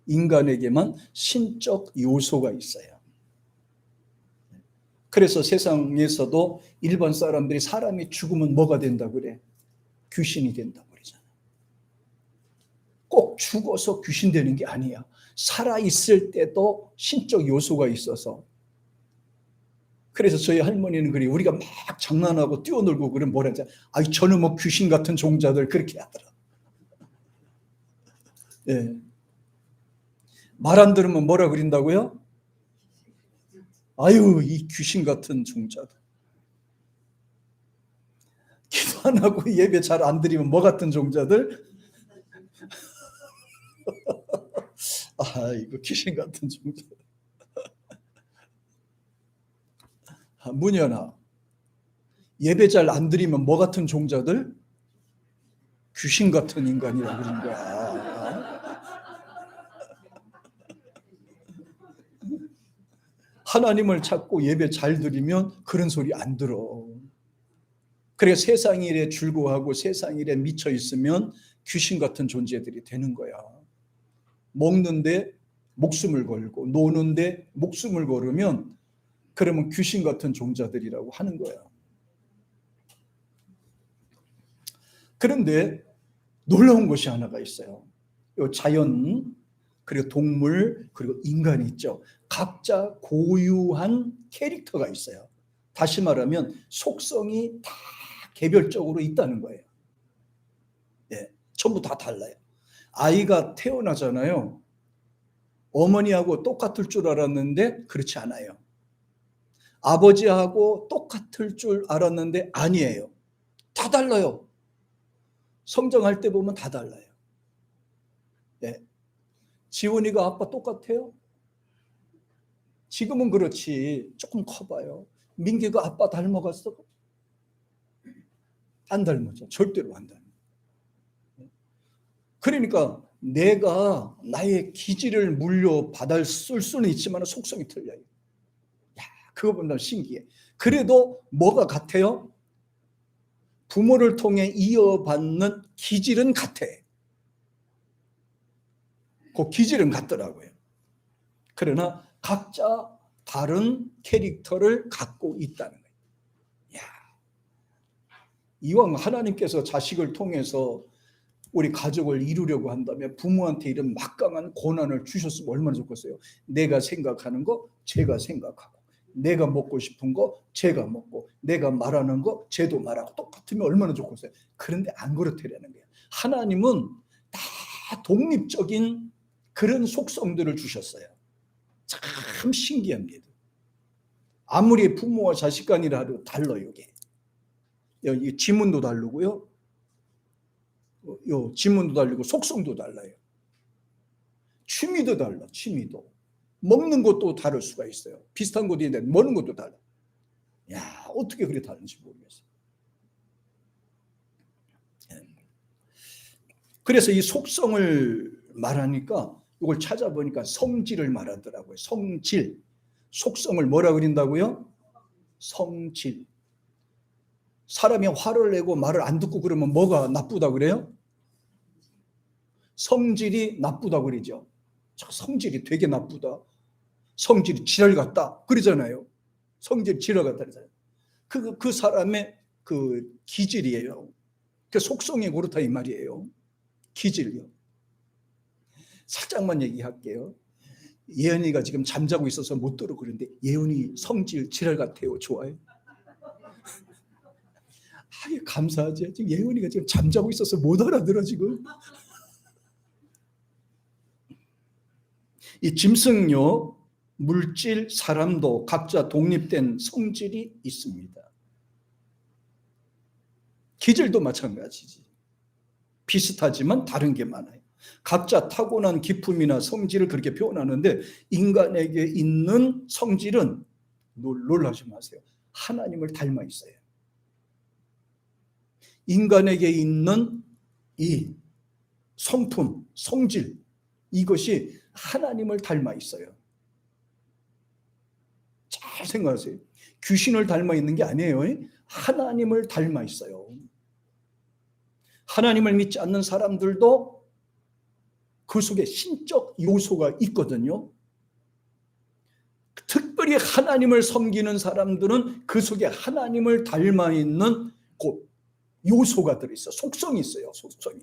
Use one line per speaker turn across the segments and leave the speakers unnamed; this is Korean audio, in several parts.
인간에게만 신적 요소가 있어요. 그래서 세상에서도 일반 사람들이 사람이 죽으면 뭐가 된다고 그래? 귀신이 된다고 그러잖아. 꼭 죽어서 귀신 되는 게 아니야. 살아있을 때도 신적 요소가 있어서. 그래서 저희 할머니는 그래, 우리가 막 장난하고 뛰어놀고 그러면 뭐라 하잖아. 아이, 저는 뭐 귀신 같은 종자들 그렇게 하더라. 예. 말 안 들으면 뭐라 그린다고요? 아유, 이 귀신 같은 종자들. 기도 안 하고 예배 잘 안 드리면 뭐 같은 종자들? 아, 이거 귀신 같은 종자들. 문현아, 예배 잘 안 드리면 뭐 같은 종자들? 귀신 같은 인간이라고 그런 거야. 하나님을 찾고 예배 잘 드리면 그런 소리 안 들어. 그래, 세상 일에 즐거워하고 세상 일에 미쳐 있으면 귀신 같은 존재들이 되는 거야. 먹는데 목숨을 걸고 노는데 목숨을 걸으면 그러면 귀신 같은 종자들이라고 하는 거야. 그런데 놀라운 것이 하나가 있어요. 자연, 그리고 동물, 그리고 인간이 있죠. 각자 고유한 캐릭터가 있어요. 다시 말하면 속성이 다 개별적으로 있다는 거예요. 예, 전부 다 달라요. 아이가 태어나잖아요. 어머니하고 똑같을 줄 알았는데 그렇지 않아요. 아버지하고 똑같을 줄 알았는데 아니에요. 다 달라요. 성장할 때 보면 다 달라요. 예. 지훈이가 아빠 똑같아요? 지금은 그렇지. 조금 커봐요. 민기가 아빠 닮아갔어? 안 닮았죠. 절대로 안 닮아요. 그러니까 내가 나의 기질을 물려받을 수는 있지만 속성이 틀려요. 야, 그거 보면 신기해. 그래도 뭐가 같아요? 부모를 통해 이어받는 기질은 같아. 그 기질은 같더라고요. 그러나 각자 다른 캐릭터를 갖고 있다는 거예요. 야, 이왕 하나님께서 자식을 통해서 우리 가족을 이루려고 한다면 부모한테 이런 막강한 권한을 주셨으면 얼마나 좋겠어요. 내가 생각하는 거 제가 생각하고, 내가 먹고 싶은 거 제가 먹고, 내가 말하는 거 쟤도 말하고 똑같으면 얼마나 좋겠어요. 그런데 안 그렇다라는 거예요. 하나님은 다 독립적인 그런 속성들을 주셨어요. 참 신기합니다. 아무리 부모와 자식 간이라 해도 달라요. 이게 지문도 다르고요. 요 지문도 다르고 속성도 달라요. 취미도 달라. 취미도. 먹는 것도 다를 수가 있어요. 비슷한 것도 있는데 먹는 것도 달라. 야, 어떻게 그렇게 다른지 모르겠어요. 그래서 이 속성을 말하니까 이걸 찾아보니까 성질을 말하더라고요. 성질. 속성을 뭐라 그린다고요? 성질. 사람이 화를 내고 말을 안 듣고 그러면 뭐가 나쁘다 그래요? 성질이 나쁘다 그러죠. 저 성질이 되게 나쁘다. 성질이 지랄 같다. 그러잖아요. 성질이 지랄 같다. 그 사람의 그 기질이에요. 그 속성이 그렇다 이 말이에요. 기질이요. 살짝만 얘기할게요. 예은이가 지금 잠자고 있어서 못 들어 그러는데 예은이 성질 지랄 같아요. 좋아요? 아유, 감사하지. 지금 예은이가 지금 잠자고 있어서 못 알아들어 지금. 이 짐승요, 물질, 사람도 각자 독립된 성질이 있습니다. 기질도 마찬가지지. 비슷하지만 다른 게 많아요. 각자 타고난 기품이나 성질을 그렇게 표현하는데 인간에게 있는 성질은 놀라지 마세요. 하나님을 닮아 있어요. 인간에게 있는 이 성품, 성질, 이것이 하나님을 닮아 있어요. 잘 생각하세요. 귀신을 닮아 있는 게 아니에요. 하나님을 닮아 있어요. 하나님을 믿지 않는 사람들도 그 속에 신적 요소가 있거든요. 특별히 하나님을 섬기는 사람들은 그 속에 하나님을 닮아 있는 그 요소가 들어있어. 속성이 있어요. 속성이.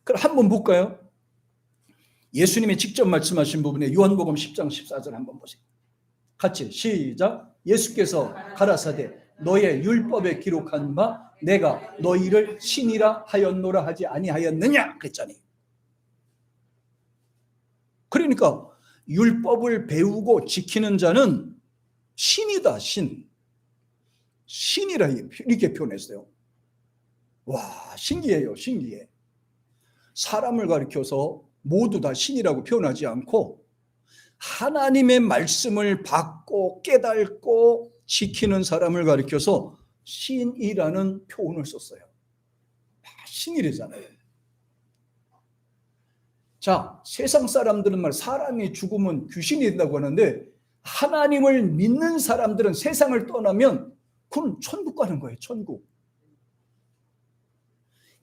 그럼 한번 볼까요? 예수님이 직접 말씀하신 부분에 요한복음 10장 14절 한번 보세요. 같이 시작. 예수께서 가라사대 너의 율법에 기록한 바 내가 너희를 신이라 하였노라 하지 아니하였느냐 그랬잖아요. 그러니까 율법을 배우고 지키는 자는 신이다. 신이라 이렇게 표현했어요. 와, 신기해요. 신기해. 사람을 가리켜서 모두 다 신이라고 표현하지 않고 하나님의 말씀을 받고 깨닫고 지키는 사람을 가리켜서 신이라는 표현을 썼어요. 신이래잖아요. 자, 세상 사람들은 사람이 죽으면 귀신이 된다고 하는데 하나님을 믿는 사람들은 세상을 떠나면 그건 천국 가는 거예요. 천국.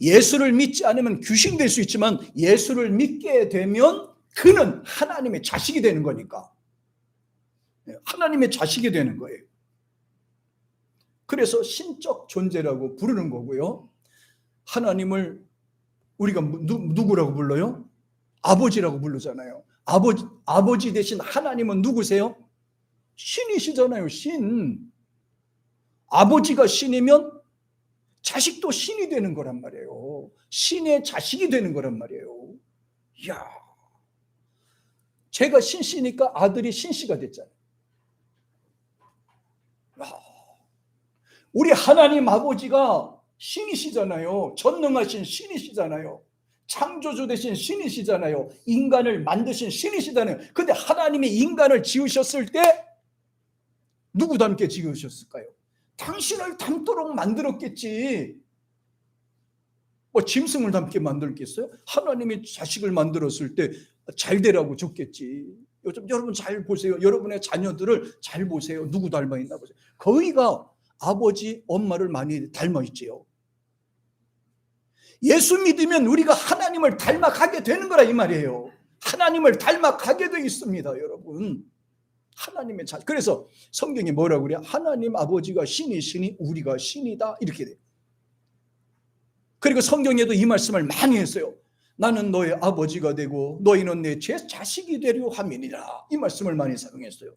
예수를 믿지 않으면 귀신 될 수 있지만 예수를 믿게 되면 그는 하나님의 자식이 되는 거니까. 하나님의 자식이 되는 거예요. 그래서 신적 존재라고 부르는 거고요. 하나님을 우리가 누구라고 불러요? 아버지라고 부르잖아요. 아버지 대신 하나님은 누구세요? 신이시잖아요. 신. 아버지가 신이면 자식도 신이 되는 거란 말이에요. 신의 자식이 되는 거란 말이에요. 이야, 제가 신씨니까 아들이 신씨가 됐잖아요. 우리 하나님 아버지가 신이시잖아요. 전능하신 신이시잖아요. 창조주 되신 신이시잖아요. 인간을 만드신 신이시잖아요. 근데 하나님이 인간을 지으셨을 때 누구 닮게 지으셨을까요? 당신을 닮도록 만들었겠지. 뭐 짐승을 닮게 만들겠어요? 하나님이 자식을 만들었을 때 잘 되라고 줬겠지. 요즘 여러분 잘 보세요. 여러분의 자녀들을 잘 보세요. 누구 닮아 있나 보세요. 거의가 아버지, 엄마를 많이 닮아 있지요. 예수 믿으면 우리가 하나님을 닮아가게 되는 거라 이 말이에요. 하나님을 닮아가게 되어 있습니다, 여러분. 하나님의 자식. 그래서 성경이 뭐라고 그래요? 하나님 아버지가 신이시니 우리가 신이다 이렇게 돼요. 그리고 성경에도 이 말씀을 많이 했어요. 나는 너의 아버지가 되고 너희는 내 자식이 되려 함이니라. 이 말씀을 많이 사용했어요.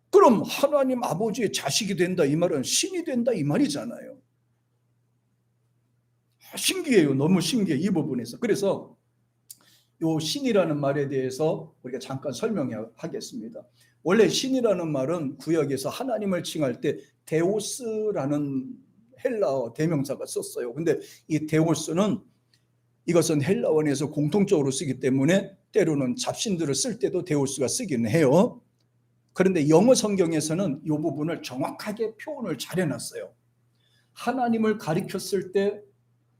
그럼 하나님 아버지의 자식이 된다 이 말은 신이 된다 이 말이잖아요. 신기해요. 너무 신기해 이 부분에서. 그래서 이 신이라는 말에 대해서 우리가 잠깐 설명하겠습니다. 원래 신이라는 말은 구약에서 하나님을 칭할 때 데오스라는 헬라어 대명사가 썼어요. 근데 이 데오스는 이것은 헬라어에서 공통적으로 쓰기 때문에 때로는 잡신들을 쓸 때도 데오스가 쓰기는 해요. 그런데 영어 성경에서는 이 부분을 정확하게 표현을 잘 해놨어요. 하나님을 가리켰을 때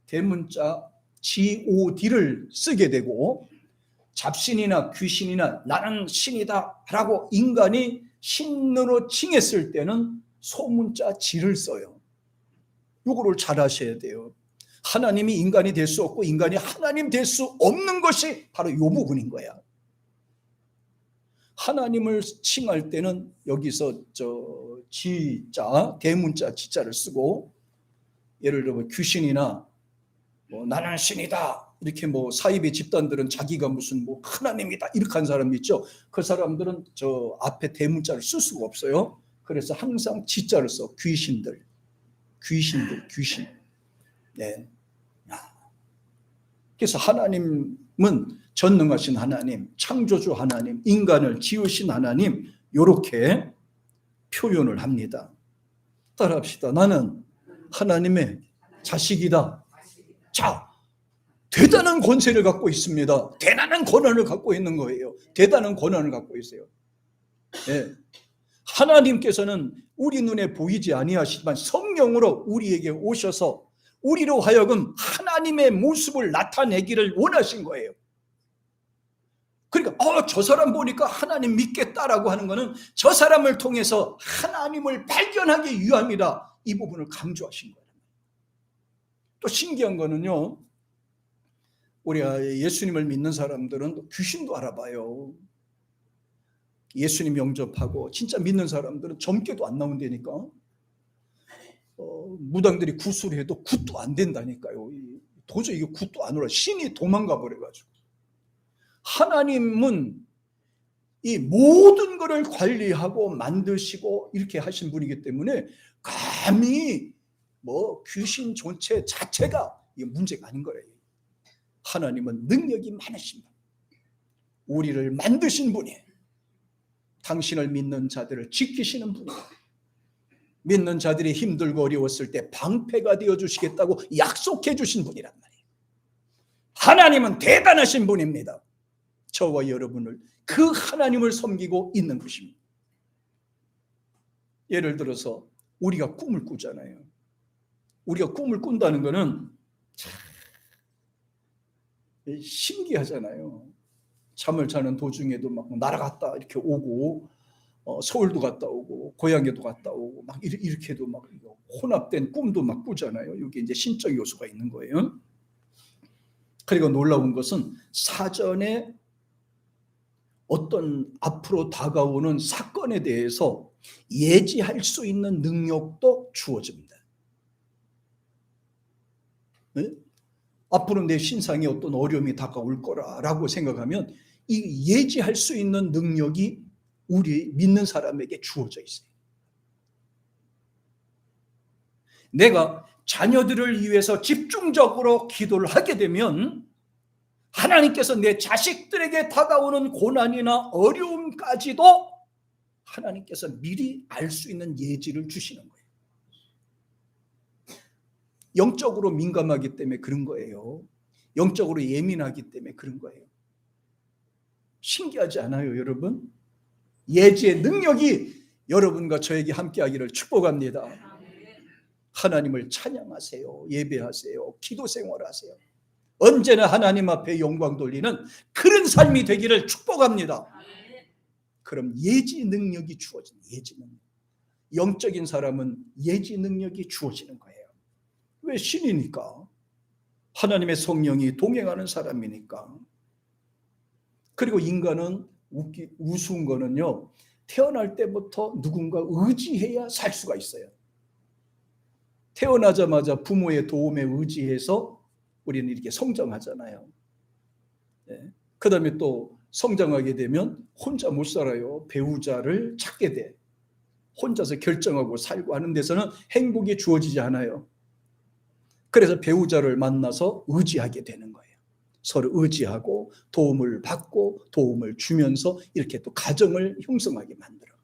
대문자 God를 쓰게 되고 잡신이나 귀신이나 나는 신이다 라고 인간이 신으로 칭했을 때는 소문자 G를 써요. 이거를 잘 하셔야 돼요. 하나님이 인간이 될 수 없고 인간이 하나님 될 수 없는 것이 바로 이 부분인 거야. 하나님을 칭할 때는 여기서 G자, 대문자 G자를 쓰고 예를 들어 귀신이나 나는 신이다 이렇게 사이비 집단들은 자기가 무슨 하나님이다 이렇게 한 사람이 있죠. 그 사람들은 저 앞에 대문자를 쓸 수가 없어요. 그래서 항상 G자를 써. 귀신. 네. 그래서 하나님은 전능하신 하나님, 창조주 하나님, 인간을 지으신 하나님 이렇게 표현을 합니다. 따라합시다. 나는 하나님의 자식이다. 자, 대단한 권세를 갖고 있습니다. 대단한 권한을 갖고 있는 거예요. 대단한 권한을 갖고 있어요. 네. 하나님께서는 우리 눈에 보이지 아니하시지만 성령으로 우리에게 오셔서 우리로 하여금 하나님의 모습을 나타내기를 원하신 거예요. 그러니까 저 사람 보니까 하나님 믿겠다라고 하는 것은 저 사람을 통해서 하나님을 발견하기 위함이다. 이 부분을 강조하신 거예요. 또 신기한 거는요. 우리 예수님을 믿는 사람들은 귀신도 알아봐요. 예수님 영접하고 진짜 믿는 사람들은 점괘도 안 나온다니까. 무당들이 굿을 해도 굿도 안 된다니까요. 도저히 이게 굿도 안 올라. 신이 도망가 버려가지고. 하나님은 이 모든 것을 관리하고 만드시고 이렇게 하신 분이기 때문에 감히 뭐 귀신 존재 자체가 이게 문제가 아닌 거예요. 하나님은 능력이 많으신 분, 우리를 만드신 분이에요. 당신을 믿는 자들을 지키시는 분이에요. 믿는 자들이 힘들고 어려웠을 때 방패가 되어주시겠다고 약속해 주신 분이란 말이에요. 하나님은 대단하신 분입니다. 저와 여러분을 그 하나님을 섬기고 있는 것입니다. 예를 들어서 우리가 꿈을 꾸잖아요. 우리가 꿈을 꾼다는 것은 신기하잖아요. 잠을 자는 도중에도 막 날아갔다 이렇게 오고, 서울도 갔다 오고 고향에도 갔다 오고 막 이렇게도 막 혼합된 꿈도 막 꾸잖아요. 여기 이제 신적 요소가 있는 거예요. 그리고 놀라운 것은 사전에 어떤 앞으로 다가오는 사건에 대해서 예지할 수 있는 능력도 주어집니다. 네? 앞으로 내 신상에 어떤 어려움이 다가올 거라고 생각하면 이 예지할 수 있는 능력이 우리 믿는 사람에게 주어져 있어요. 내가 자녀들을 위해서 집중적으로 기도를 하게 되면 하나님께서 내 자식들에게 다가오는 고난이나 어려움까지도 하나님께서 미리 알 수 있는 예지를 주시는 거예요. 영적으로 민감하기 때문에 그런 거예요. 영적으로 예민하기 때문에 그런 거예요. 신기하지 않아요, 여러분? 예지의 능력이 여러분과 저에게 함께하기를 축복합니다. 하나님을 찬양하세요. 예배하세요. 기도 생활하세요. 언제나 하나님 앞에 영광 돌리는 그런 삶이 되기를 축복합니다. 그럼 예지 능력이 주어지는 예지 능력. 영적인 사람은 예지 능력이 주어지는 거예요. 왜? 신이니까. 하나님의 성령이 동행하는 사람이니까. 그리고 인간은 우스운 거는요, 태어날 때부터 누군가 의지해야 살 수가 있어요. 태어나자마자 부모의 도움에 의지해서 우리는 이렇게 성장하잖아요. 네. 그 다음에 또 성장하게 되면 혼자 못 살아요. 배우자를 찾게 돼. 혼자서 결정하고 살고 하는 데서는 행복이 주어지지 않아요. 그래서 배우자를 만나서 의지하게 되는 거예요. 서로 의지하고 도움을 받고 도움을 주면서 이렇게 또 가정을 형성하게 만들어.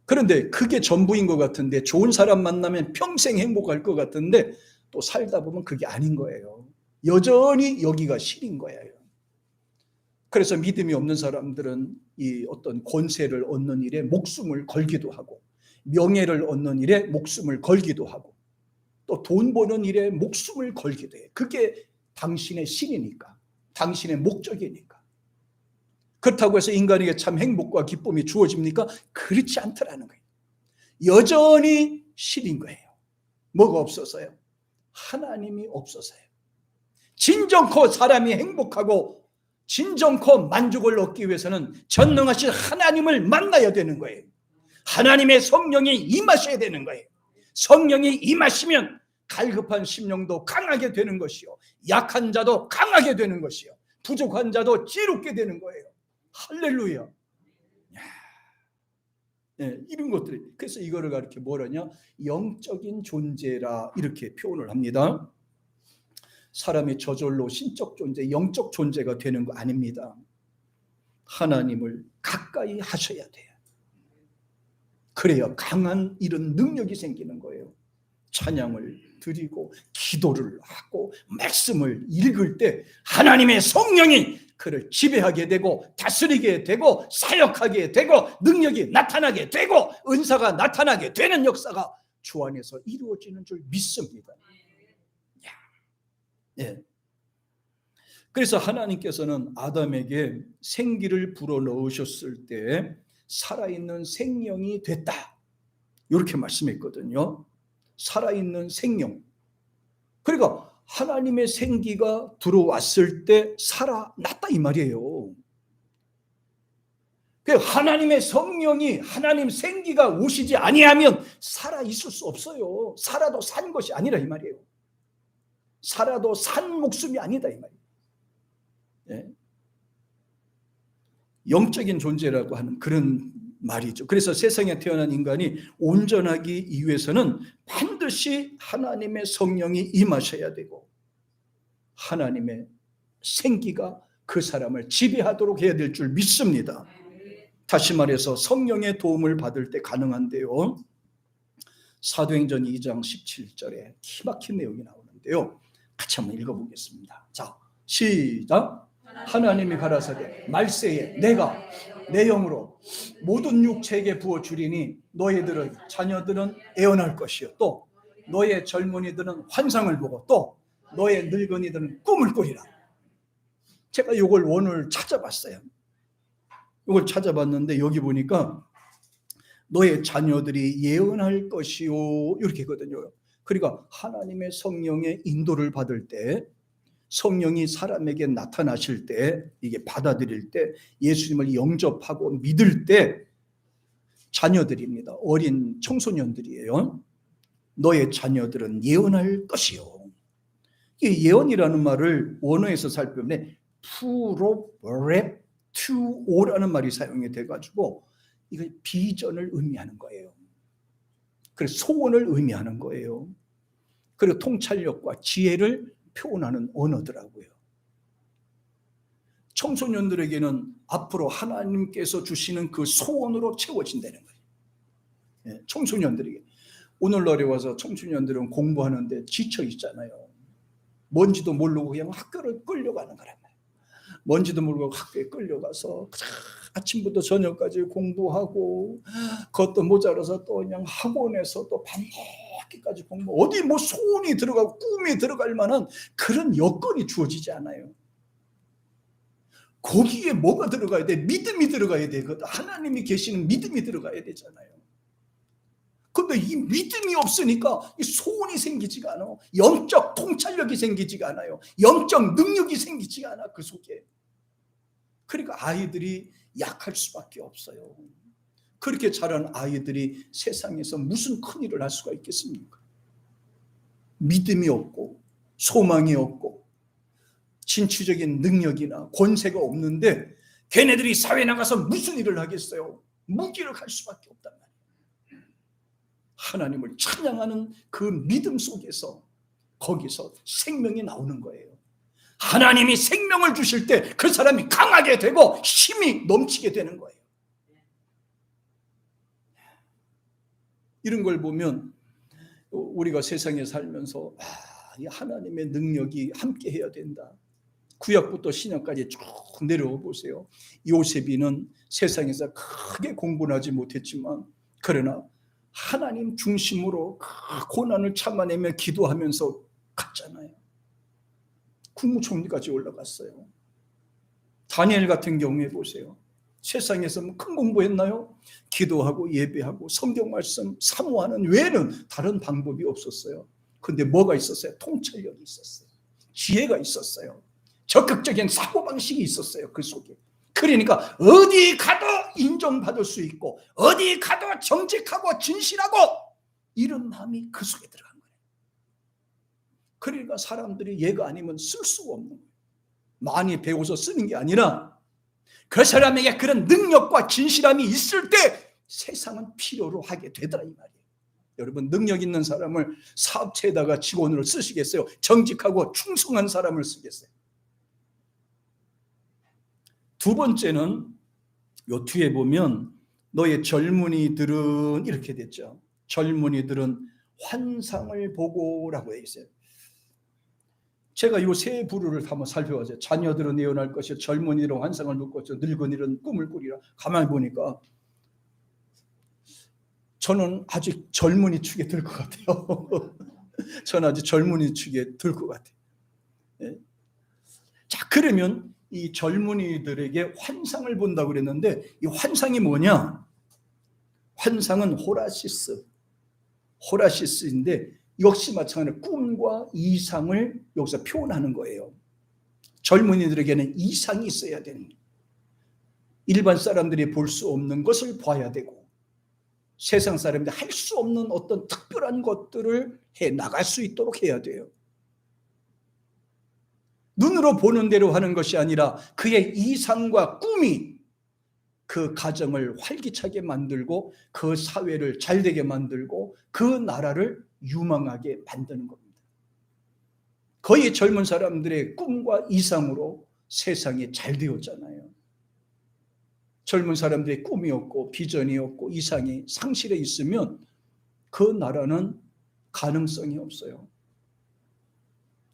그런데 그게 전부인 것 같은데, 좋은 사람 만나면 평생 행복할 것 같은데 또 살다 보면 그게 아닌 거예요. 여전히 여기가 실인 거예요. 그래서 믿음이 없는 사람들은 이 어떤 권세를 얻는 일에 목숨을 걸기도 하고, 명예를 얻는 일에 목숨을 걸기도 하고, 또 돈 버는 일에 목숨을 걸기도 해요. 그게 당신의 신이니까, 당신의 목적이니까. 그렇다고 해서 인간에게 참 행복과 기쁨이 주어집니까? 그렇지 않더라는 거예요. 여전히 신인 거예요. 뭐가 없어서요? 하나님이 없어서요. 진정코 사람이 행복하고 진정코 만족을 얻기 위해서는 전능하신 하나님을 만나야 되는 거예요. 하나님의 성령이 임하셔야 되는 거예요. 성령이 임하시면 갈급한 심령도 강하게 되는 것이요, 약한 자도 강하게 되는 것이요, 부족한 자도 지롭게 되는 거예요. 할렐루야. 네, 이런 것들이. 그래서 이거를 이렇게 뭐라냐, 영적인 존재라 이렇게 표현을 합니다. 사람이 저절로 신적 존재, 영적 존재가 되는 거 아닙니다. 하나님을 가까이 하셔야 돼요. 그래야 강한 이런 능력이 생기는 거예요. 찬양을 드리고 기도를 하고 말씀을 읽을 때 하나님의 성령이 그를 지배하게 되고 다스리게 되고 사역하게 되고 능력이 나타나게 되고 은사가 나타나게 되는 역사가 주 안에서 이루어지는 줄 믿습니다. 네. 그래서 하나님께서는 아담에게 생기를 불어넣으셨을 때 살아있는 생명이 됐다, 이렇게 말씀했거든요. 살아있는 생명. 그러니까 하나님의 생기가 들어왔을 때 살아났다 이 말이에요. 하나님의 성령이, 하나님 생기가 오시지 아니하면 살아 있을 수 없어요. 살아도 산 것이 아니라 이 말이에요. 살아도 산 목숨이 아니다 이 말이에요. 예? 영적인 존재라고 하는 그런 말이죠. 그래서 세상에 태어난 인간이 온전하기 위해서는 반드시 하나님의 성령이 임하셔야 되고 하나님의 생기가 그 사람을 지배하도록 해야 될 줄 믿습니다. 다시 말해서 성령의 도움을 받을 때 가능한데요. 사도행전 2장 17절에 기막힌 내용이 나오는데요. 같이 한번 읽어보겠습니다. 자, 시작. 하나님이 가라사대 말세에 내가 내 영으로 모든 육체에게 부어주리니 너희들은 자녀들은 애언할 것이요 또 너의 젊은이들은 환상을 보고 또 너의 늙은이들은 꿈을 꾸리라. 제가 이걸 오늘 찾아봤어요. 이걸 찾아봤는데 여기 보니까 너의 자녀들이 예언할 것이요 이렇게거든요. 그러니까 하나님의 성령의 인도를 받을 때 성령이 사람에게 나타나실 때 이게 받아들일 때 예수님을 영접하고 믿을 때 자녀들입니다. 어린 청소년들이에요. 너의 자녀들은 예언할 것이요. 이 예언이라는 말을 원어에서 살펴보면 프로랩투오라는 말이 사용이 돼가지고 이거 비전을 의미하는 거예요. 그래서 소원을 의미하는 거예요. 그리고 통찰력과 지혜를 표현하는 언어더라고요. 청소년들에게는 앞으로 하나님께서 주시는 그 소원으로 채워진다는 거예요. 청소년들에게. 오늘날에 와서 청소년들은 공부하는데 지쳐 있잖아요. 뭔지도 모르고 그냥 학교를 끌려가는 거란 말이에요. 뭔지도 모르고 학교에 끌려가서 아침부터 저녁까지 공부하고 그것도 모자라서 또 그냥 학원에서 또 밤늦게까지 공부, 어디 뭐 소원이 들어가고 꿈이 들어갈 만한 그런 여건이 주어지지 않아요. 거기에 뭐가 들어가야 돼? 믿음이 들어가야 되거든. 하나님이 계시는 믿음이 들어가야 되잖아요. 근데 이 믿음이 없으니까 이 소원이 생기지가 않아. 영적 통찰력이 생기지가 않아요. 영적 능력이 생기지가 않아 그 속에. 그러니까 아이들이 약할 수밖에 없어요. 그렇게 자란 아이들이 세상에서 무슨 큰일을 할 수가 있겠습니까? 믿음이 없고 소망이 없고 진취적인 능력이나 권세가 없는데 걔네들이 사회에 나가서 무슨 일을 하겠어요? 무기력할 수밖에 없단 말이에요. 하나님을 찬양하는 그 믿음 속에서 거기서 생명이 나오는 거예요. 하나님이 생명을 주실 때 그 사람이 강하게 되고 힘이 넘치게 되는 거예요. 이런 걸 보면 우리가 세상에 살면서 이 하나님의 능력이 함께 해야 된다. 구약부터 신약까지 쭉 내려와 보세요. 요셉이는 세상에서 크게 공부는 하지 못했지만 그러나 하나님 중심으로 그 고난을 참아내며 기도하면서 갔잖아요. 국무총리까지 올라갔어요. 다니엘 같은 경우에 보세요. 세상에서 큰 공부했나요? 기도하고 예배하고 성경 말씀 사모하는 외에는 다른 방법이 없었어요. 근데 뭐가 있었어요? 통찰력이 있었어요. 지혜가 있었어요. 적극적인 사고방식이 있었어요. 그 속에. 그러니까 어디 가도 인정받을 수 있고 어디 가도 정직하고 진실하고 이런 마음이 그 속에 들어간 거예요. 그러니까 사람들이 얘가 아니면 쓸 수가 없는 거예요. 많이 배워서 쓰는 게 아니라 그 사람에게 그런 능력과 진실함이 있을 때 세상은 필요로 하게 되더라 이 말이에요. 여러분 능력 있는 사람을 사업체에다가 직원으로 쓰시겠어요? 정직하고 충성한 사람을 쓰겠어요? 두 번째는 요 뒤에 보면 너의 젊은이들은 이렇게 됐죠. 젊은이들은 환상을 보고라고 돼 있어요. 제가 요 세 부류를 한번 살펴보세요. 자녀들은 예언할 것이요 젊은이들은 환상을 볼 것이요 늙은이들은 꿈을 꾸리라. 가만히 보니까 저는 아직 젊은이 축에 들 것 같아요. 저는 아직 젊은이 축에 들 것 같아요. 네? 자, 그러면 이 젊은이들에게 환상을 본다고 그랬는데 이 환상이 뭐냐? 환상은 호라시스인데 역시 마찬가지로 꿈과 이상을 여기서 표현하는 거예요. 젊은이들에게는 이상이 있어야 되는 거예요. 일반 사람들이 볼 수 없는 것을 봐야 되고 세상 사람들이 할 수 없는 어떤 특별한 것들을 해 나갈 수 있도록 해야 돼요. 눈으로 보는 대로 하는 것이 아니라 그의 이상과 꿈이 그 가정을 활기차게 만들고 그 사회를 잘되게 만들고 그 나라를 유망하게 만드는 겁니다. 거의 젊은 사람들의 꿈과 이상으로 세상이 잘 되었잖아요. 젊은 사람들의 꿈이 없고 비전이 없고 이상이 상실해 있으면 그 나라는 가능성이 없어요.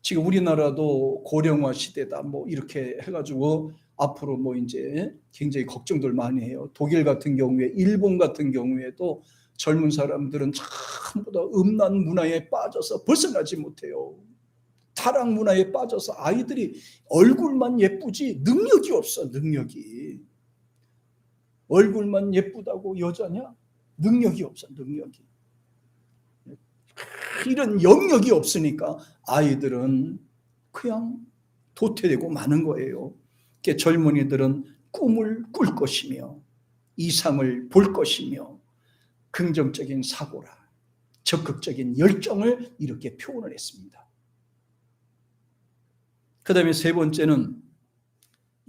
지금 우리나라도 고령화 시대다 뭐 이렇게 해가지고 앞으로 뭐 이제 굉장히 걱정들 많이 해요. 독일 같은 경우에, 일본 같은 경우에도 젊은 사람들은 전부 다 음란 문화에 빠져서 벗어나지 못해요. 타락 문화에 빠져서 아이들이 얼굴만 예쁘지 능력이 없어. 능력이 얼굴만 예쁘다고 여자냐? 능력이 없어. 능력이 이런 영역이 없으니까 아이들은 그냥 도태되고 마는 거예요. 젊은이들은 꿈을 꿀 것이며 이상을 볼 것이며 긍정적인 사고라 적극적인 열정을 이렇게 표현을 했습니다. 그 다음에 세 번째는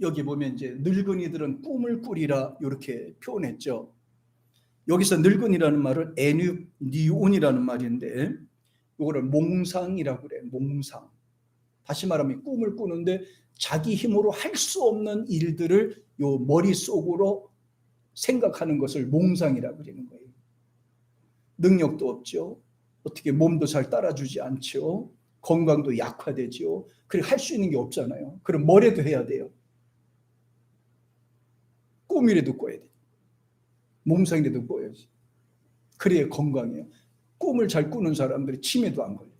여기 보면 이제 늙은이들은 꿈을 꾸리라 이렇게 표현했죠. 여기서 늙은이라는 말은 에니온이라는 말인데 이거를 몽상이라고 그래요. 몽상. 다시 말하면 꿈을 꾸는데 자기 힘으로 할 수 없는 일들을 요 머릿속으로 생각하는 것을 몽상이라고 그러는 거예요. 능력도 없죠. 어떻게 몸도 잘 따라주지 않죠. 건강도 약화되죠. 그리고 할 수 있는 게 없잖아요. 그럼 뭐라도 해야 돼요. 꿈이라도 꿔야 돼요. 몽상이라도 꿔야지. 그래야 건강해요. 꿈을 잘 꾸는 사람들이 치매도 안 걸려요.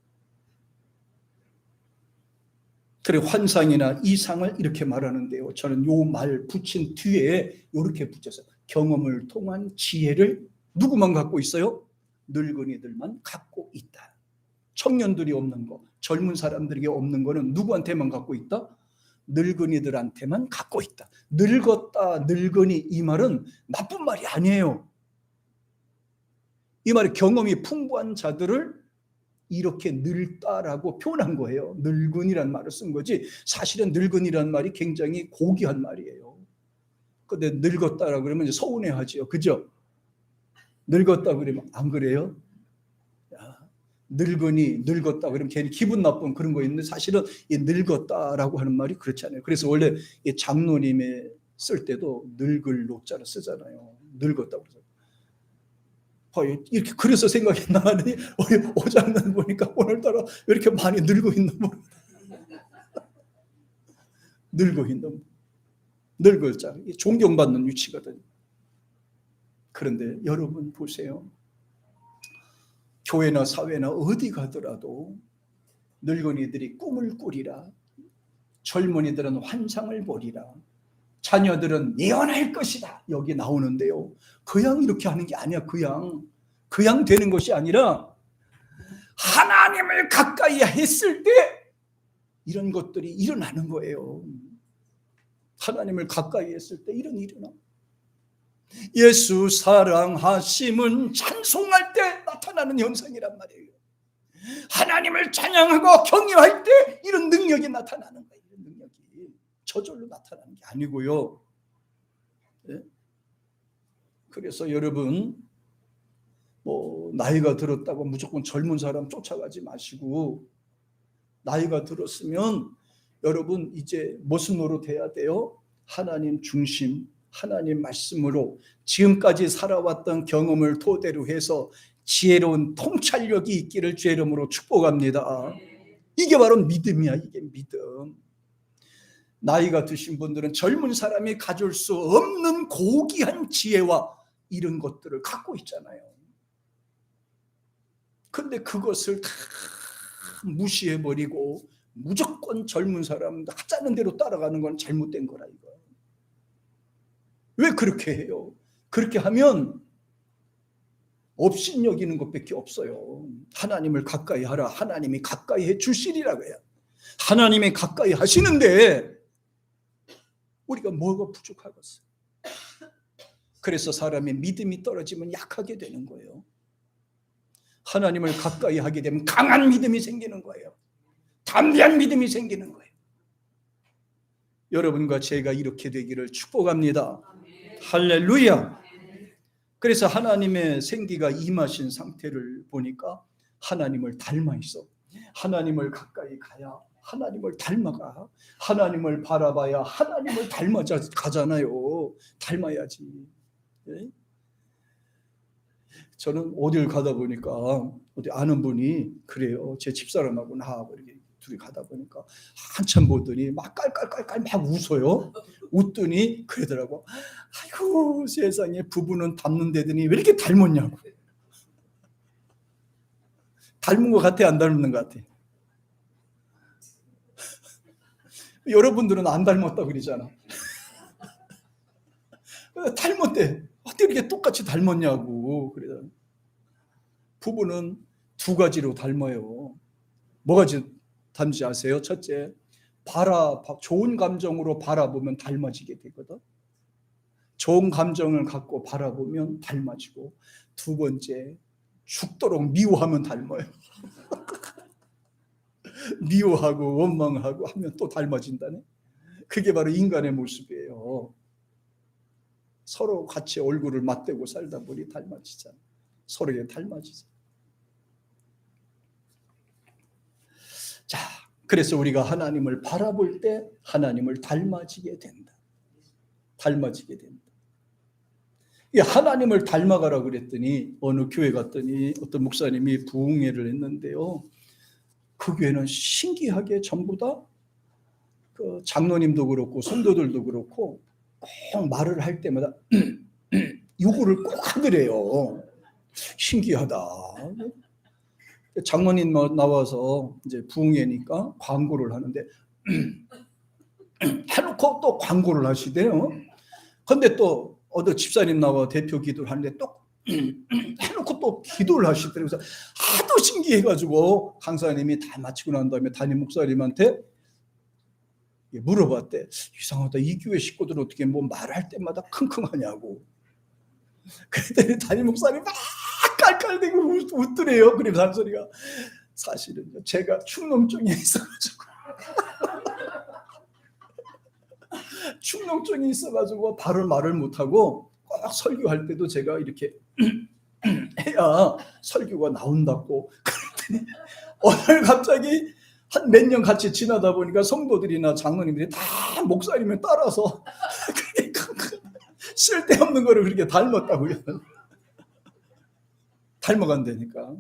그래 환상이나 이상을 이렇게 말하는데요. 저는 요 말 붙인 뒤에 이렇게 붙여서 경험을 통한 지혜를 누구만 갖고 있어요? 늙은이들만 갖고 있다. 청년들이 없는 거, 젊은 사람들에게 없는 거는 누구한테만 갖고 있다? 늙은이들한테만 갖고 있다. 늙었다, 늙은이 이 말은 나쁜 말이 아니에요. 이 말이 경험이 풍부한 자들을 이렇게 늙다라고 표현한 거예요. 늙은이란 말을 쓴 거지 사실은 늙은이란 말이 굉장히 고귀한 말이에요. 근데 늙었다라고 그러면 이제 서운해하지요. 그죠? 늙었다 그러면 안 그래요? 야, 늙은이 늙었다 그러면 괜히 기분 나쁜 그런 거 있는데 사실은 이 늙었다라고 하는 말이 그렇지 않아요. 그래서 원래 이 장로님에 쓸 때도 늙을 노자를 쓰잖아요. 늙었다고 그러죠. 이렇게 그래서 생각이 나니 우리 오장난 보니까 오늘따라 왜 이렇게 많이 늙어 있나 모르겠다. 늙어 있는 늙을 자 존경받는 위치거든요. 그런데 여러분 보세요. 교회나 사회나 어디 가더라도 늙은이들이 꿈을 꾸리라, 젊은이들은 환상을 보리라, 자녀들은 예언할 것이다. 여기 나오는데요. 그냥 이렇게 하는 게 아니야. 그냥 되는 것이 아니라 하나님을 가까이 했을 때 이런 것들이 일어나는 거예요. 하나님을 가까이 했을 때 이런 일이 일어나. 예수 사랑하심은 찬송할 때 나타나는 현상이란 말이에요. 하나님을 찬양하고 경외할 때 이런 능력이 나타나는 거예요. 이런 능력이 저절로 나타나는 게 아니고요. 네? 그래서 여러분 뭐 나이가 들었다고 무조건 젊은 사람 쫓아가지 마시고 나이가 들었으면 여러분 이제 무슨 노릇 해야 돼요? 하나님 중심, 하나님 말씀으로 지금까지 살아왔던 경험을 토대로 해서 지혜로운 통찰력이 있기를 주의 이름으로 축복합니다. 이게 바로 믿음이야. 이게 믿음. 나이가 드신 분들은 젊은 사람이 가질 수 없는 고귀한 지혜와 이런 것들을 갖고 있잖아요. 근데 그것을 다 무시해버리고 무조건 젊은 사람 하자는 대로 따라가는 건 잘못된 거라 이거. 왜 그렇게 해요? 그렇게 하면 업신여기는 것밖에 없어요. 하나님을 가까이 하라. 하나님이 가까이 해 주시리라고 해요. 하나님이 가까이 하시는데 우리가 뭐가 부족하겠어요? 그래서 사람의 믿음이 떨어지면 약하게 되는 거예요. 하나님을 가까이 하게 되면 강한 믿음이 생기는 거예요. 담대한 믿음이 생기는 거예요. 여러분과 제가 이렇게 되기를 축복합니다. 할렐루야. 그래서 하나님의 생기가 임하신 상태를 보니까 하나님을 닮아 있어. 하나님을 가까이 가야 하나님을 닮아가. 하나님을 바라봐야 하나님을 닮아자 가잖아요. 닮아야지. 네? 저는 어딜 가다 보니까 어디 아는 분이 그래요. 제 집사람하고 나하고 이렇게 둘이 가다 보니까 한참 보더니 막 깔깔깔깔 막 웃어요. 웃더니 그러더라고. 아이고 세상에 부부는 닮는 데더니 왜 이렇게 닮았냐고. 닮은 것 같아 안 닮는 것 같아? 여러분들은 안 닮았다 그러잖아. 닮았대. 어떻게 이렇게 똑같이 닮았냐고. 그래서 부부는 두 가지로 닮아요. 뭐가 닮지 아세요? 첫째, 좋은 감정으로 바라보면 닮아지게 되거든. 좋은 감정을 갖고 바라보면 닮아지고, 두 번째, 죽도록 미워하면 닮아요. 미워하고 원망하고 하면 또 닮아진다네. 그게 바로 인간의 모습이에요. 서로 같이 얼굴을 맞대고 살다 보니 닮아지잖아. 서로에 닮아지잖아. 자, 그래서 우리가 하나님을 바라볼 때 하나님을 닮아지게 된다. 닮아지게 된다. 하나님을 닮아가라 그랬더니 어느 교회 갔더니 어떤 목사님이 부흥회를 했는데요. 그 교회는 신기하게 전부 다 그 장로님도 그렇고 성도들도 그렇고 꼭 말을 할 때마다 요구를 꼭 하더래요. 신기하다. 장로님 나와서 이제 부흥회니까 광고를 하는데 해놓고 또 광고를 하시대요. 근데 또 어느 집사님 나와 대표 기도를 하는데 또 해놓고 또 기도를 하시더래요. 그래서 하도 신기해가지고 강사님이 다 마치고 난 다음에 담임 목사님한테 물어봤대. 이상하다. 이 교회 식구들은 어떻게 뭐 말할 때마다 킁킁하냐고. 그랬더니 담임 목사님 막 깔깔대고 웃더래요. 그리고 단소리가 사실은 제가 축농증이 있어가지고 축농증이 있어가지고 바로 말을 못하고 꼭 설교할 때도 제가 이렇게 해야 설교가 나온다고. 그랬더니 오늘 갑자기 한 몇 년 같이 지나다 보니까 성도들이나 장로님들이 다 목사님을 따라서 쓸데없는 거를 그렇게 닮았다고요. 닮아간다니까.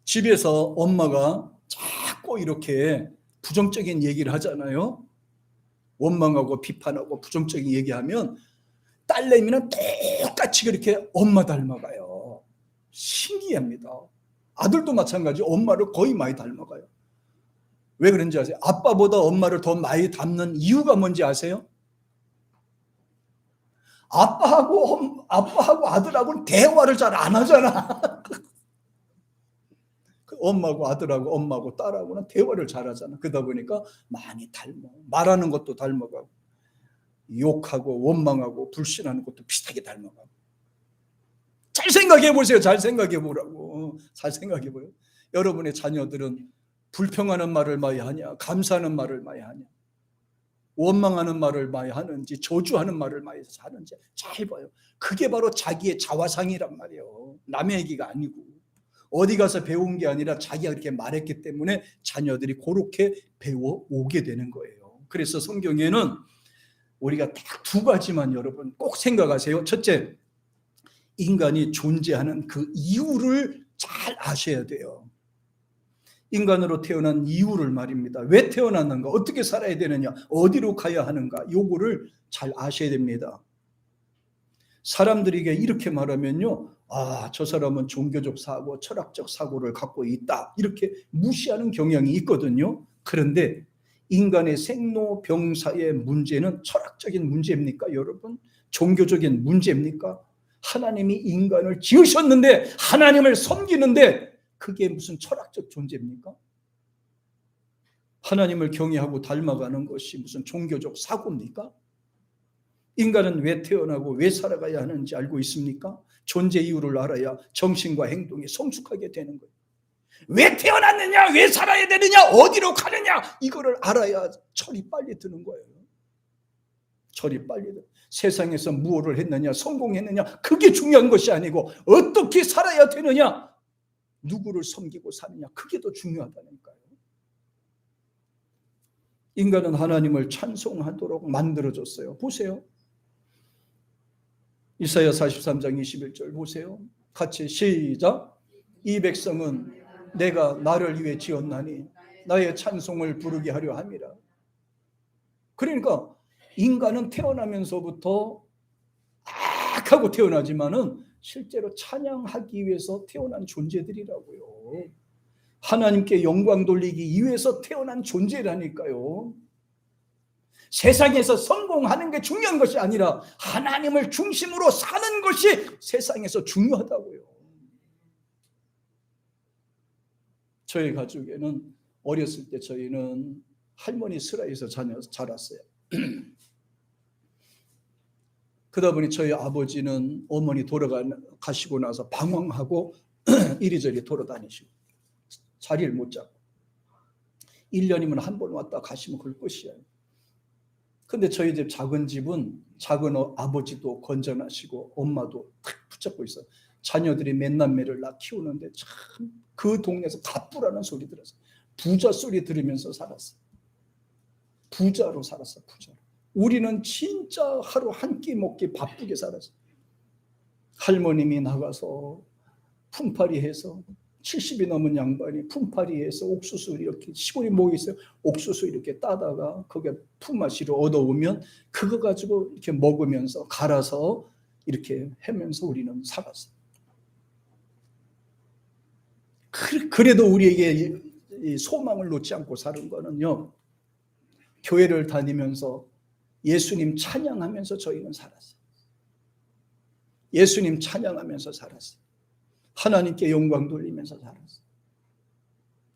집에서 엄마가 자꾸 이렇게 부정적인 얘기를 하잖아요. 원망하고 비판하고 부정적인 얘기하면 딸내미는 똑같이 그렇게 엄마 닮아가요. 신기합니다. 아들도 마찬가지. 엄마를 거의 많이 닮아가요. 왜 그런지 아세요? 아빠보다 엄마를 더 많이 닮는 이유가 뭔지 아세요? 아빠하고 아들하고는 대화를 잘 안 하잖아. 엄마하고 아들하고 엄마하고 딸하고는 대화를 잘 하잖아. 그러다 보니까 많이 닮아. 말하는 것도 닮아가고 욕하고 원망하고 불신하는 것도 비슷하게 닮아가고. 잘 생각해 보세요. 잘 생각해 보라고. 잘 생각해 보요. 여러분의 자녀들은 불평하는 말을 많이 하냐, 감사하는 말을 많이 하냐, 원망하는 말을 많이 하는지, 저주하는 말을 많이 하는지 잘 봐요. 그게 바로 자기의 자화상이란 말이에요. 남의 얘기가 아니고. 어디 가서 배운 게 아니라 자기가 그렇게 말했기 때문에 자녀들이 그렇게 배워오게 되는 거예요. 그래서 성경에는 우리가 딱 두 가지만 여러분 꼭 생각하세요. 첫째, 인간이 존재하는 그 이유를 잘 아셔야 돼요. 인간으로 태어난 이유를 말입니다. 왜 태어났는가? 어떻게 살아야 되느냐? 어디로 가야 하는가? 요거를 잘 아셔야 됩니다. 사람들에게 이렇게 말하면요, 아, 저 사람은 종교적 사고, 철학적 사고를 갖고 있다, 이렇게 무시하는 경향이 있거든요. 그런데 인간의 생로병사의 문제는 철학적인 문제입니까, 여러분? 종교적인 문제입니까? 하나님이 인간을 지으셨는데 하나님을 섬기는데 그게 무슨 철학적 존재입니까? 하나님을 경외하고 닮아가는 것이 무슨 종교적 사고입니까? 인간은 왜 태어나고 왜 살아가야 하는지 알고 있습니까? 존재 이유를 알아야 정신과 행동이 성숙하게 되는 거예요. 왜 태어났느냐, 왜 살아야 되느냐, 어디로 가느냐, 이거를 알아야 철이 빨리 드는 거예요. 철이 빨리 드. 세상에서 무엇을 했느냐, 성공했느냐, 그게 중요한 것이 아니고 어떻게 살아야 되느냐, 누구를 섬기고 사느냐, 그게 더 중요하다니까요. 인간은 하나님을 찬송하도록 만들어줬어요. 보세요. 이사야 43장 21절 보세요. 같이 시작. 이 백성은 내가 나를 위해 지었나니 나의 찬송을 부르게 하려 함이라. 그러니까 인간은 태어나면서부터 악하고 태어나지만은 실제로 찬양하기 위해서 태어난 존재들이라고요. 하나님께 영광 돌리기 위해서 태어난 존재라니까요. 세상에서 성공하는 게 중요한 것이 아니라 하나님을 중심으로 사는 것이 세상에서 중요하다고요. 저희 가족에는 어렸을 때 저희는 할머니 슬하에서 자랐어요. 그러다 보니 저희 아버지는 어머니 돌아가시고 나서 방황하고 이리저리 돌아다니시고 자리를 못 잡고 1년이면 한 번 왔다 가시면 그럴 것이에요. 근데 저희 집 작은 집은 작은 아버지도 건전하시고 엄마도 탁 붙잡고 있어요. 자녀들이 맨남매를 낳아 키우는데 참 그 동네에서 갑부라는 소리 들었어요. 부자 소리 들으면서 살았어요. 부자로 살았어요. 부자로. 우리는 진짜 하루 한 끼 먹기 바쁘게 살았어요. 할머님이 나가서 품팔이해서 70이 넘은 양반이 품팔이해서 옥수수 이렇게 시골이 모여 있어요. 옥수수 이렇게 따다가 그게 품맛이로 얻어오면 그거 가지고 이렇게 먹으면서 갈아서 이렇게 하면서 우리는 살았어요. 그래도 우리에게 소망을 놓지 않고 사는 거는요, 교회를 다니면서 예수님 찬양하면서 저희는 살았어요. 예수님 찬양하면서 살았어요. 하나님께 영광 돌리면서 살았어요.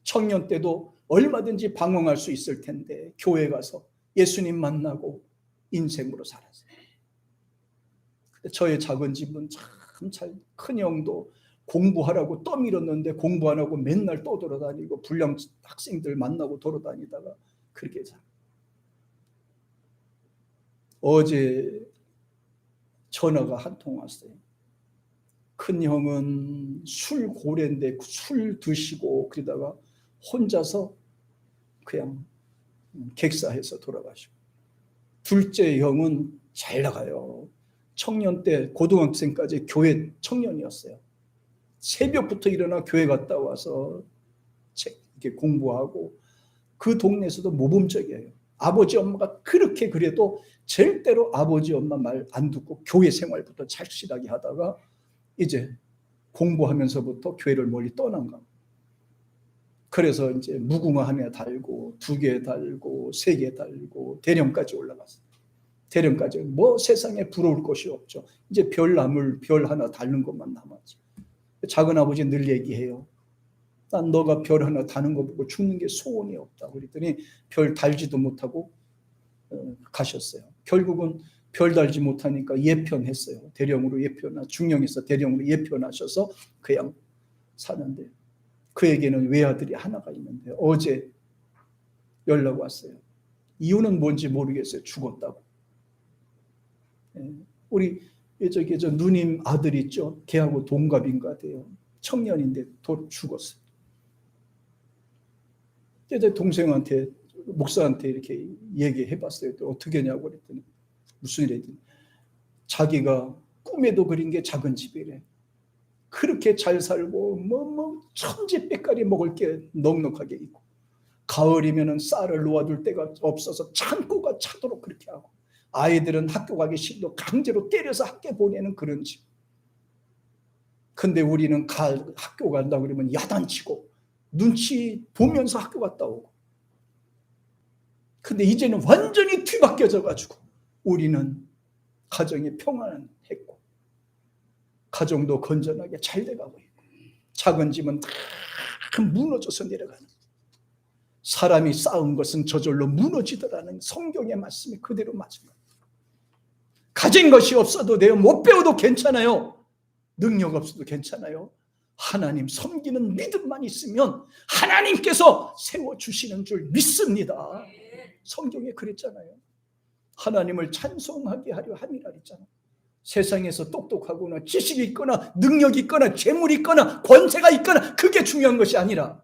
청년 때도 얼마든지 방황할 수 있을 텐데 교회 가서 예수님 만나고 인생으로 살았어요. 저의 작은 집은 참 잘, 큰형도 공부하라고 떠밀었는데 공부 안 하고 맨날 떠돌아다니고 불량 학생들 만나고 돌아다니다가 그렇게 살아요. 어제 전화가 한 통 왔어요. 큰형은 술 고래인데 술 드시고 그러다가 혼자서 그냥 객사해서 돌아가시고, 둘째 형은 잘 나가요. 청년 때 고등학생까지 교회 청년이었어요. 새벽부터 일어나 교회 갔다 와서 이렇게 공부하고 그 동네에서도 모범적이에요. 아버지 엄마가 그렇게 그래도 절대로 아버지 엄마 말 안 듣고 교회 생활부터 착실하게 하다가 이제 공부하면서부터 교회를 멀리 떠난 겁니다. 그래서 이제 무궁화 하나 달고 2개 달고 3개 달고 대령까지 올라갔어요. 대령까지 뭐 세상에 부러울 것이 없죠. 이제 별 하나 달는 것만 남았죠. 작은 아버지 늘 얘기해요. 난 너가 별 하나 다는 거 보고 죽는 게 소원이 없다. 그랬더니 별 달지도 못하고 가셨어요. 결국은 별 달지 못하니까 예편했어요. 대령으로 중령에서 대령으로 예편하셔서 그냥 사는데, 그에게는 외아들이 하나가 있는데 어제 연락 왔어요. 이유는 뭔지 모르겠어요. 죽었다고. 우리 저 누님 아들 있죠? 걔하고 동갑인가 돼요. 청년인데 죽었어요. 제 동생한테 목사한테 이렇게 얘기해봤어요. 또 어떻게 하냐고 그랬더니 무슨 일이든 자기가 꿈에도 그린 게 작은 집이래. 그렇게 잘 살고 뭐 천지백갈이 먹을 게 넉넉하게 있고, 가을이면은 쌀을 놓아둘 데가 없어서 창고가 차도록 그렇게 하고, 아이들은 학교 가기 싫어도 강제로 때려서 학교 보내는 그런 집. 근데 우리는 학교 간다고 그러면 야단치고 눈치 보면서 학교 갔다 오고. 근데 이제는 완전히 뒤바뀌어져 가지고 우리는 가정이 평안했고 가정도 건전하게 잘 돼가고 있고, 작은 집은 다 무너져서 내려가는, 사람이 쌓은 것은 저절로 무너지더라는 성경의 말씀이 그대로 맞은 거예요. 가진 것이 없어도 돼요. 못 배워도 괜찮아요. 능력 없어도 괜찮아요. 하나님 섬기는 믿음만 있으면 하나님께서 세워주시는 줄 믿습니다. 성경에 그랬잖아요. 하나님을 찬송하게 하려 함이라 했잖아요. 세상에서 똑똑하거나 지식이 있거나 능력이 있거나 재물이 있거나 권세가 있거나 그게 중요한 것이 아니라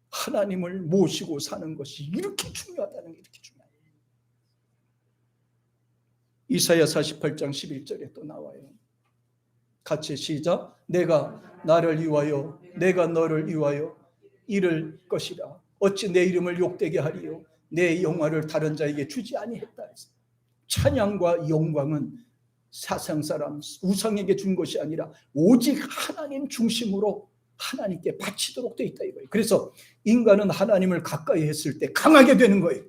하나님을 모시고 사는 것이 이렇게 중요하다는 게 이렇게 중요해요. 이사야 48장 11절에 또 나와요. 같이 시작. 내가 나를 위하여 내가 너를 위하여 이를 것이라. 어찌 내 이름을 욕되게 하리요. 내 영화를 다른 자에게 주지 아니했다. 찬양과 영광은 사상사람 우상에게 준 것이 아니라 오직 하나님 중심으로 하나님께 바치도록 되어 있다 이거예요. 그래서 인간은 하나님을 가까이 했을 때 강하게 되는 거예요.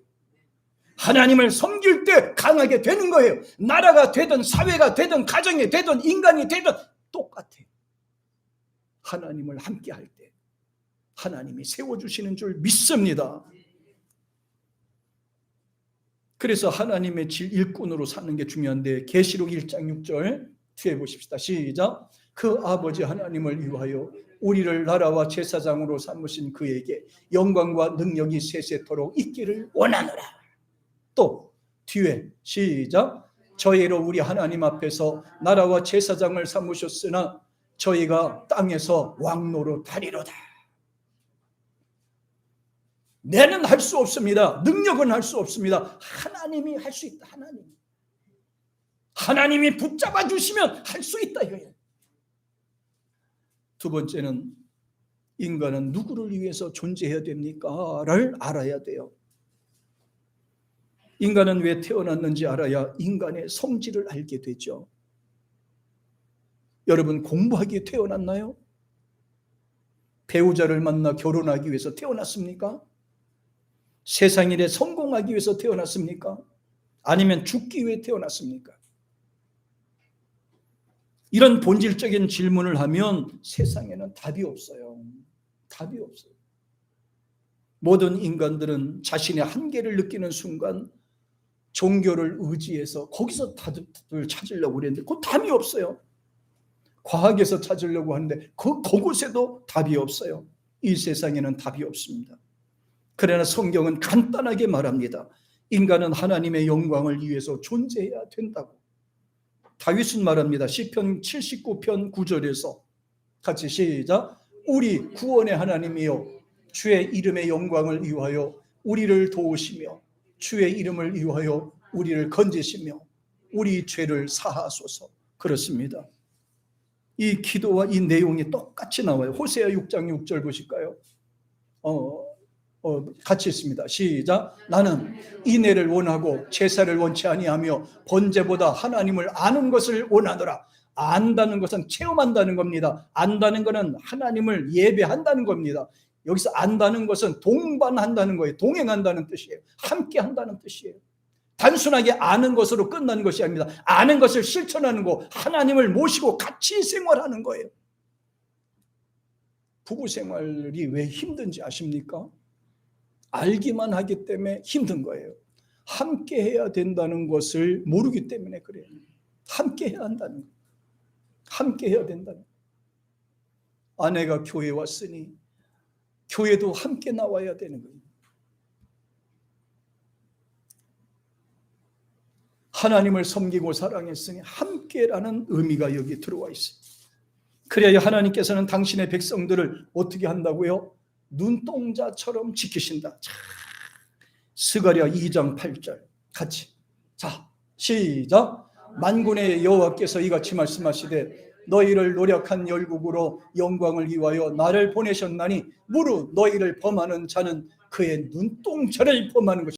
하나님을 섬길 때 강하게 되는 거예요. 나라가 되든 사회가 되든 가정이 되든 인간이 되든 똑같아요. 하나님을 함께 할 때 하나님이 세워주시는 줄 믿습니다. 그래서 하나님의 일꾼으로 사는 게 중요한데, 계시록 1장 6절 뒤에 보십시다. 시작. 그 아버지 하나님을 위하여 우리를 나라와 제사장으로 삼으신 그에게 영광과 능력이 세세토록 있기를 원하노라. 또 뒤에 시작. 저희로 우리 하나님 앞에서 나라와 제사장을 삼으셨으나 저희가 땅에서 왕노로 다리로다. 내는 할 수 없습니다. 능력은 할 수 없습니다. 하나님이 할 수 있다. 하나님이 붙잡아 주시면 할 수 있다 이거예요. 두 번째는 인간은 누구를 위해서 존재해야 됩니까?를 알아야 돼요. 인간은 왜 태어났는지 알아야 인간의 성질을 알게 되죠. 여러분, 공부하기에 태어났나요? 배우자를 만나 결혼하기 위해서 태어났습니까? 세상 일에 성공하기 위해서 태어났습니까? 아니면 죽기 위해 태어났습니까? 이런 본질적인 질문을 하면 세상에는 답이 없어요. 답이 없어요. 모든 인간들은 자신의 한계를 느끼는 순간 종교를 의지해서 거기서 답을 찾으려고 그랬는데 그 답이 없어요. 과학에서 찾으려고 하는데 그곳에도 답이 없어요. 이 세상에는 답이 없습니다. 그러나 성경은 간단하게 말합니다. 인간은 하나님의 영광을 위해서 존재해야 된다고. 다윗은 말합니다. 시편 79편 9절에서 같이 시작. 우리 구원의 하나님이여 주의 이름의 영광을 위하여 우리를 도우시며 주의 이름을 위하여 우리를 건지시며 우리 죄를 사하소서. 그렇습니다. 이 기도와 이 내용이 똑같이 나와요. 호세아 6장 6절 보실까요? 같이 있습니다. 시작. 나는 인애를 원하고 제사를 원치 아니하며 번제보다 하나님을 아는 것을 원하노라. 안다는 것은 체험한다는 겁니다. 안다는 것은 하나님을 예배한다는 겁니다. 여기서 안다는 것은 동반한다는 거예요. 동행한다는 뜻이에요. 함께 한다는 뜻이에요. 단순하게 아는 것으로 끝나는 것이 아닙니다. 아는 것을 실천하는 거, 하나님을 모시고 같이 생활하는 거예요. 부부 생활이 왜 힘든지 아십니까? 알기만 하기 때문에 힘든 거예요. 함께 해야 된다는 것을 모르기 때문에 그래요. 함께 해야 한다는 거예요. 함께 해야 된다는 거예요. 아내가 교회에 왔으니 교회도 함께 나와야 되는 거예요. 하나님을 섬기고 사랑했으니 함께라는 의미가 여기 들어와 있어요. 그래야 하나님께서는 당신의 백성들을 어떻게 한다고요? 눈동자처럼 지키신다. 자, 스가랴 2장 8절 같이. 자, 시작. 만군의 여호와께서 이같이 말씀하시되 너희를 노력한 열국으로 영광을 위하여 나를 보내셨나니 무릇 너희를 범하는 자는 그의 눈동자를 범하는 것이다.